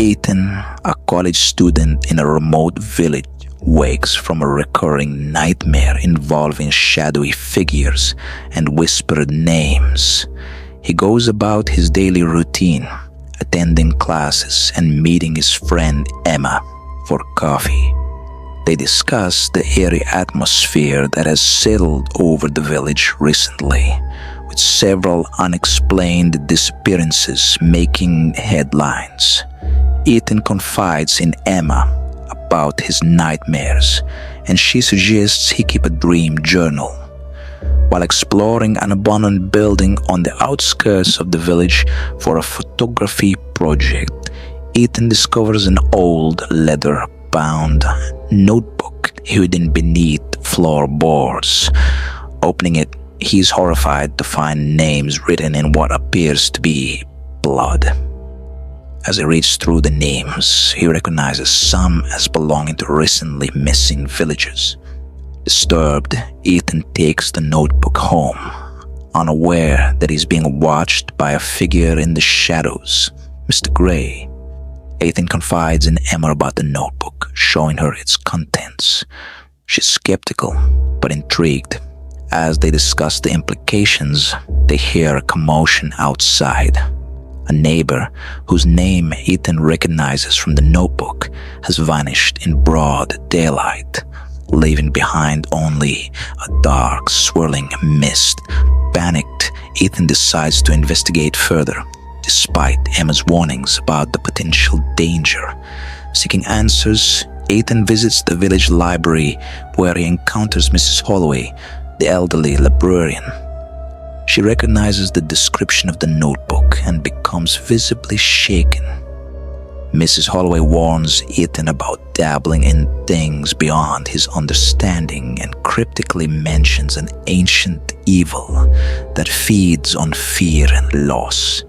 Ethan, a college student in a remote village, wakes from a recurring nightmare involving shadowy figures and whispered names. He goes about his daily routine, attending classes and meeting his friend Emma for coffee. They discuss the eerie atmosphere that has settled over the village recently, with several unexplained disappearances making headlines. Ethan confides in Emma about his nightmares, and she suggests he keep a dream journal. While exploring an abandoned building on the outskirts of the village for a photography project, Ethan discovers an old leather-bound notebook hidden beneath floorboards. Opening it, he is horrified to find names written in what appears to be blood. As he reads through the names, he recognizes some as belonging to recently missing villagers. Disturbed, Ethan takes the notebook home, unaware that he's being watched by a figure in the shadows, Mr. Gray. Ethan confides in Emma about the notebook, showing her its contents. She's skeptical, but intrigued. As they discuss the implications, they hear a commotion outside. A neighbor, whose name Ethan recognizes from the notebook, has vanished in broad daylight, leaving behind only a dark, swirling mist. Panicked, Ethan decides to investigate further, despite Emma's warnings about the potential danger. Seeking answers, Ethan visits the village library where he encounters Mrs. Holloway, the elderly librarian. She recognizes the description of the notebook and becomes visibly shaken. Mrs. Holloway warns Ethan about dabbling in things beyond his understanding and cryptically mentions an ancient evil that feeds on fear and loss.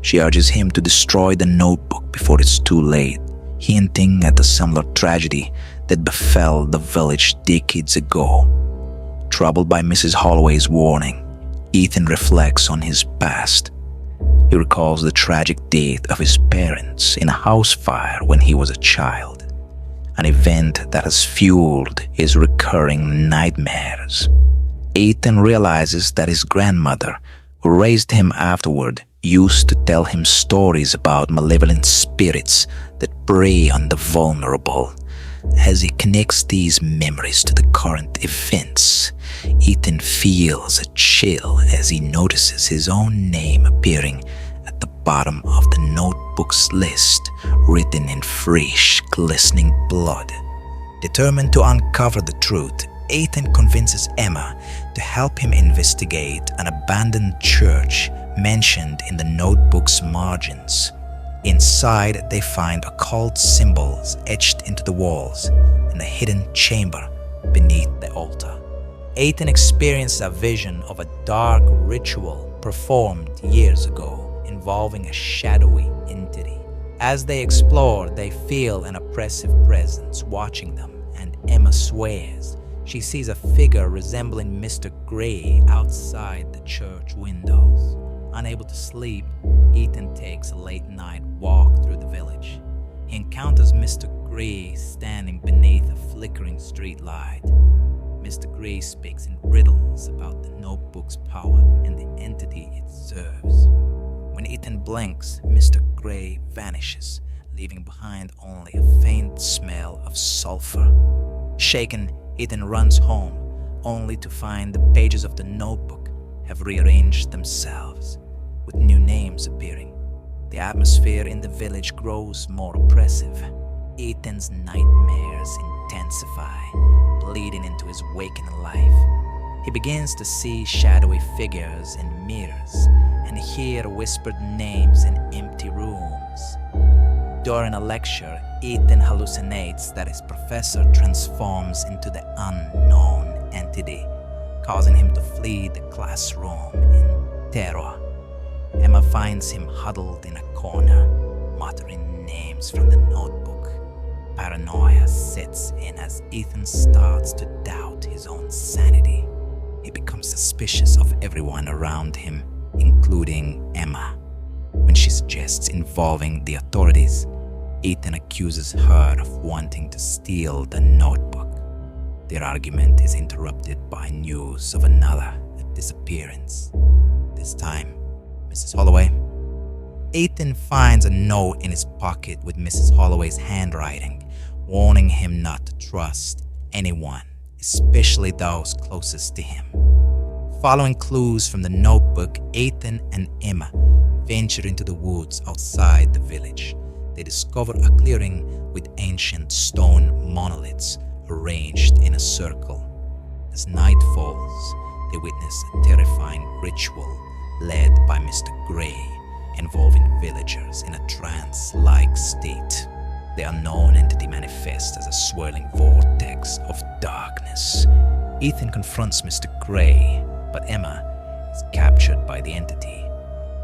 She urges him to destroy the notebook before it's too late, hinting at the similar tragedy that befell the village decades ago. Troubled by Mrs. Holloway's warning, Ethan reflects on his past. He recalls the tragic death of his parents in a house fire when he was a child, an event that has fueled his recurring nightmares. Ethan realizes that his grandmother, who raised him afterward, used to tell him stories about malevolent spirits that prey on the vulnerable. As he connects these memories to the current events, Ethan feels a chill as he notices his own name appearing at the bottom of the notebook's list, written in fresh, glistening blood. Determined to uncover the truth, Ethan convinces Emma to help him investigate an abandoned church mentioned in the notebook's margins. Inside, they find occult symbols etched into the walls and a hidden chamber beneath the altar. Ethan experiences a vision of a dark ritual performed years ago involving a shadowy entity. As they explore, they feel an oppressive presence watching them, and Emma swears she sees a figure resembling Mr. Gray outside the church windows. Unable to sleep, Ethan takes a late-night walk through the village. He encounters Mr. Gray standing beneath a flickering streetlight. Mr. Gray speaks in riddles about the notebook's power and the entity it serves. When Ethan blinks, Mr. Gray vanishes, leaving behind only a faint smell of sulfur. Shaken, Ethan runs home, only to find the pages of the notebook have rearranged themselves, with new names appearing. The atmosphere in the village grows more oppressive. Ethan's nightmares intensify, bleeding into his waking life. He begins to see shadowy figures in mirrors and hear whispered names in empty rooms. During a lecture, Ethan hallucinates that his professor transforms into the unknown entity, causing him to flee the classroom in terror. Emma finds him huddled in a corner, muttering names from the notebook. Paranoia sets in as Ethan starts to doubt his own sanity. He becomes suspicious of everyone around him, including Emma. When she suggests involving the authorities, Ethan accuses her of wanting to steal the notebook. Their argument is interrupted by news of another disappearance. This time, Mrs. Holloway. Ethan finds a note in his pocket with Mrs. Holloway's handwriting, warning him not to trust anyone, especially those closest to him. Following clues from the notebook, Ethan and Emma venture into the woods outside the village. They discover a clearing with ancient stone monoliths arranged in a circle. As night falls, they witness a terrifying ritual led by Mr. Gray, involving villagers in a trance-like state. The unknown entity manifests as a swirling vortex of darkness. Ethan confronts Mr. Gray, but Emma is captured by the entity.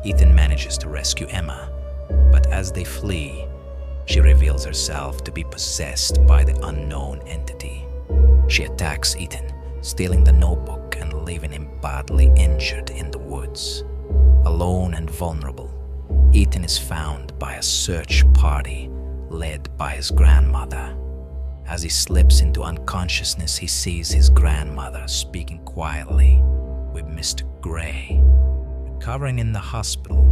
Ethan manages to rescue Emma, but as they flee, she reveals herself to be possessed by the unknown entity. She attacks Ethan, stealing the notebook and leaving him badly injured in the woods. Alone and vulnerable, Ethan is found by a search party led by his grandmother. As he slips into unconsciousness, he sees his grandmother speaking quietly with Mr. Gray. Recovering in the hospital,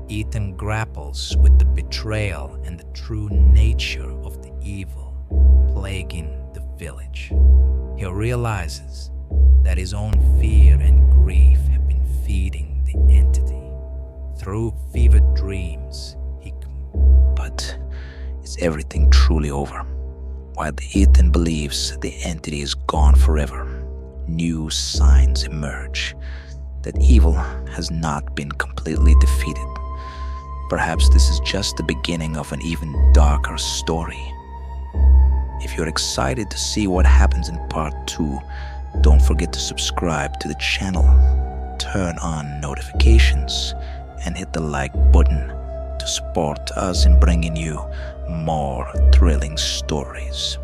Ethan grapples with the betrayal and the true nature of the evil plaguing the village. He realizes that his own fear and grief have been feeding the entity. Through fevered dreams, But is everything truly over? While Ethan believes the entity is gone forever, new signs emerge that evil has not been completely defeated. Perhaps this is just the beginning of an even darker story. If you're excited to see what happens in part 2, don't forget to subscribe to the channel, turn on notifications, and hit the like button to support us in bringing you more thrilling stories.